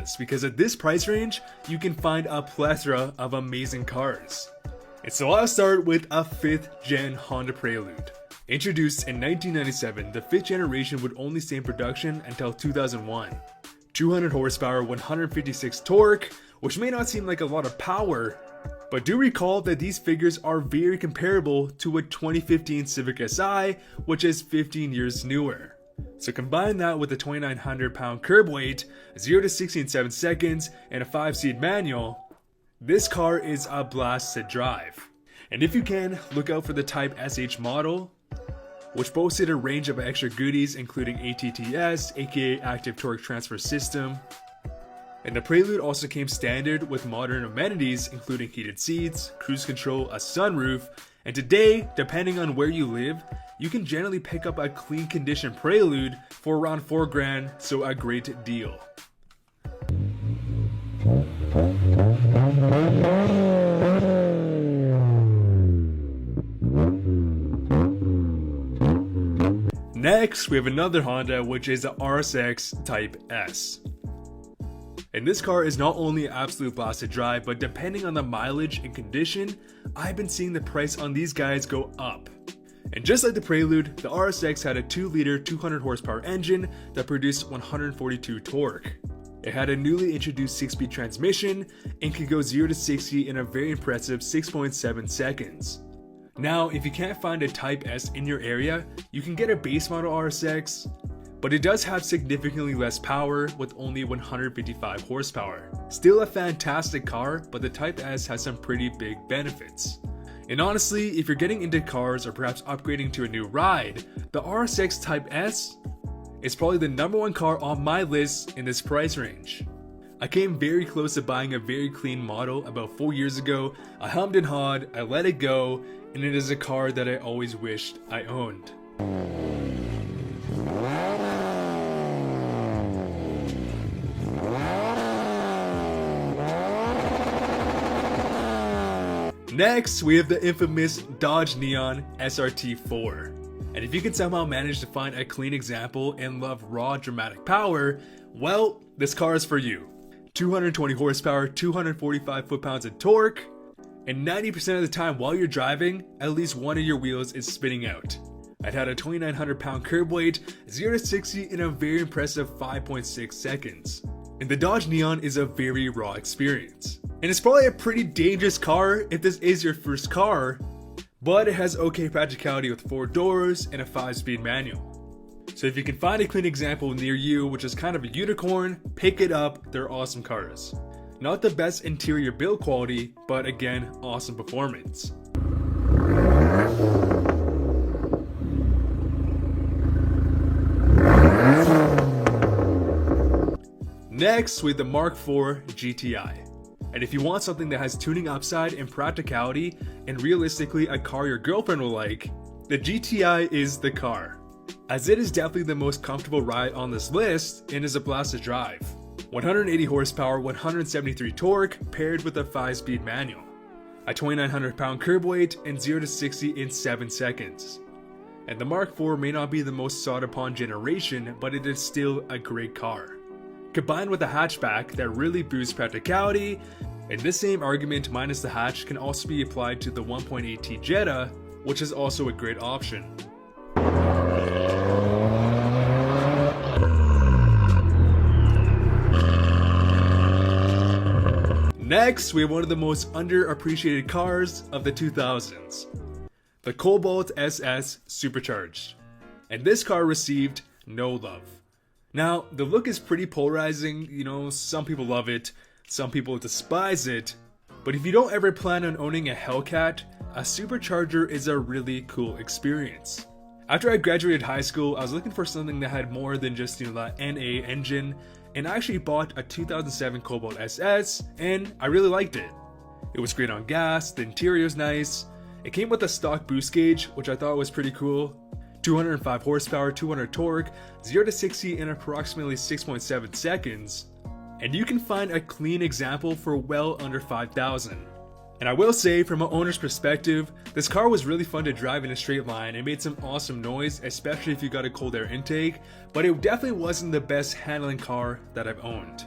ridiculous because at this price range, you can find a plethora of amazing cars. And so I'll start with a 5th gen Honda Prelude. Introduced in 1997, the 5th generation would only stay in production until 2001. 200 horsepower, 156 torque, which may not seem like a lot of power, but do recall that these figures are very comparable to a 2015 Civic Si, which is 15 years newer. So combine that with a 2,900 pound curb weight, 0 to 60 in 7 seconds, and a 5-speed manual, this car is a blast to drive. And if you can, look out for the Type SH model, which boasted a range of extra goodies including ATTS, aka Active Torque Transfer System. And the Prelude also came standard with modern amenities including heated seats, cruise control, a sunroof, and today, depending on where you live, you can generally pick up a clean condition Prelude for around $4 grand, so a great deal. Next, we have another Honda, which is the RSX Type S. And this car is not only an absolute blast to drive, but depending on the mileage and condition, I've been seeing the price on these guys go up. And just like the Prelude, the RSX had a 2-liter 200 horsepower engine that produced 142 torque. It had a newly introduced 6-speed transmission and could go 0 to 60 in a very impressive 6.7 seconds. Now, if you can't find a Type S in your area, you can get a base model RSX, but it does have significantly less power with only 155 horsepower. Still a fantastic car, but the Type S has some pretty big benefits. And honestly, if you're getting into cars or perhaps upgrading to a new ride, the RSX Type S is probably the #1 car on my list in this price range. I came very close to buying a very clean model about 4 years ago. I hummed and hawed, I let it go, and it is a car that I always wished I owned. Next, we have the infamous Dodge Neon SRT4. And if you can somehow manage to find a clean example and love raw dramatic power, well, this car is for you. 220 horsepower, 245 foot-pounds of torque, and 90% of the time while you're driving, at least one of your wheels is spinning out. It had a 2,900 pound curb weight, 0 to 60 in a very impressive 5.6 seconds. And the Dodge Neon is a very raw experience. And it's probably a pretty dangerous car if this is your first car, but it has okay practicality with 4 doors and a 5-speed manual. So if you can find a clean example near you, which is kind of a unicorn, pick it up, they're awesome cars. Not the best interior build quality, but again, awesome performance. Next, we have the Mark IV GTI. And if you want something that has tuning upside and practicality, and realistically a car your girlfriend will like, the GTI is the car. As it is definitely the most comfortable ride on this list and is a blast to drive. 180 horsepower, 173 torque paired with a 5-speed manual. A 2,900 pound curb weight and 0 to 60 in 7 seconds. And the Mark IV may not be the most sought upon generation, but it is still a great car. Combined with a hatchback that really boosts practicality, and this same argument minus the hatch can also be applied to the 1.8T Jetta, which is also a great option. Next, we have one of the most underappreciated cars of the 2000s, the Cobalt SS Supercharged. And this car received no love. Now, the look is pretty polarizing, some people love it, some people despise it, but if you don't ever plan on owning a Hellcat, a Supercharger is a really cool experience. After I graduated high school, I was looking for something that had more than just the NA engine, and I actually bought a 2007 Cobalt SS, and I really liked it. It was great on gas, the interior was nice, it came with a stock boost gauge, which I thought was pretty cool. 205 horsepower, 200 torque, 0 to 60 in approximately 6.7 seconds, and you can find a clean example for well under $5,000. And I will say, from an owner's perspective, this car was really fun to drive in a straight line and made some awesome noise, especially if you got a cold air intake, but it definitely wasn't the best handling car that I've owned.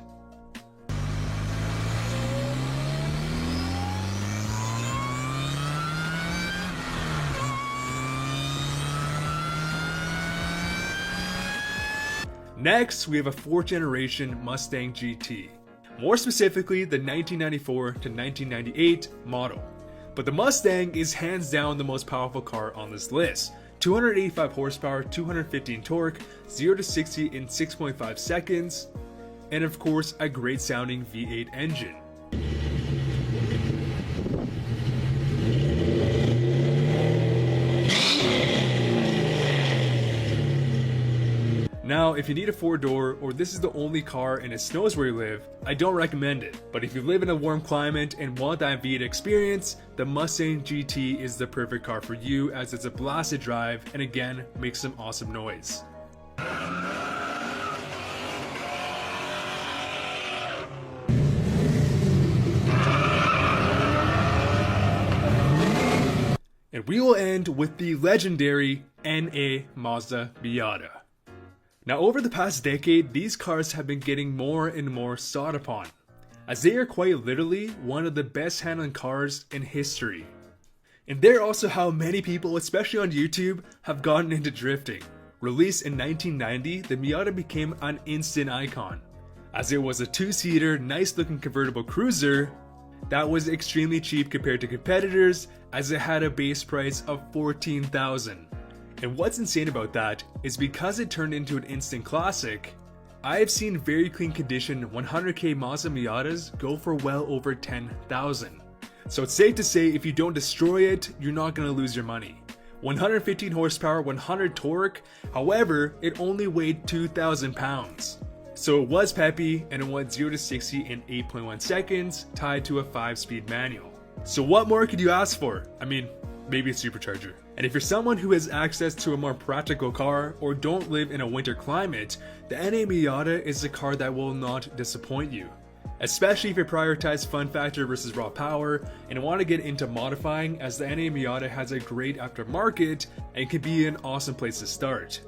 Next, we have a 4th generation Mustang GT. More specifically, the 1994 to 1998 model. But the Mustang is hands down the most powerful car on this list. 285 horsepower, 215 torque, 0 to 60 in 6.5 seconds, and of course a great sounding V8 engine. Now, if you need a 4-door or this is the only car and it snows where you live, I don't recommend it. But if you live in a warm climate and want that V8 experience, the Mustang GT is the perfect car for you, as it's a blasted drive and again makes some awesome noise. And we will end with the legendary NA Mazda Miata. Now, over the past decade, these cars have been getting more and more sought upon, as they are quite literally one of the best handling cars in history. And they're also how many people, especially on YouTube, have gotten into drifting. Released in 1990, the Miata became an instant icon, as it was a 2-seater, nice looking convertible cruiser that was extremely cheap compared to competitors, as it had a base price of $14,000. And what's insane about that is because it turned into an instant classic, I have seen very clean condition 100k Mazda Miatas go for well over $10,000. So it's safe to say if you don't destroy it, you're not going to lose your money. 115 horsepower, 100 torque, however, it only weighed 2,000 pounds. So it was peppy and it went 0 to 60 in 8.1 seconds, tied to a 5-speed manual. So what more could you ask for? I mean, maybe a supercharger. And if you're someone who has access to a more practical car or don't live in a winter climate, the NA Miata is a car that will not disappoint you. Especially if you prioritize fun factor versus raw power and want to get into modifying, as the NA Miata has a great aftermarket and can be an awesome place to start.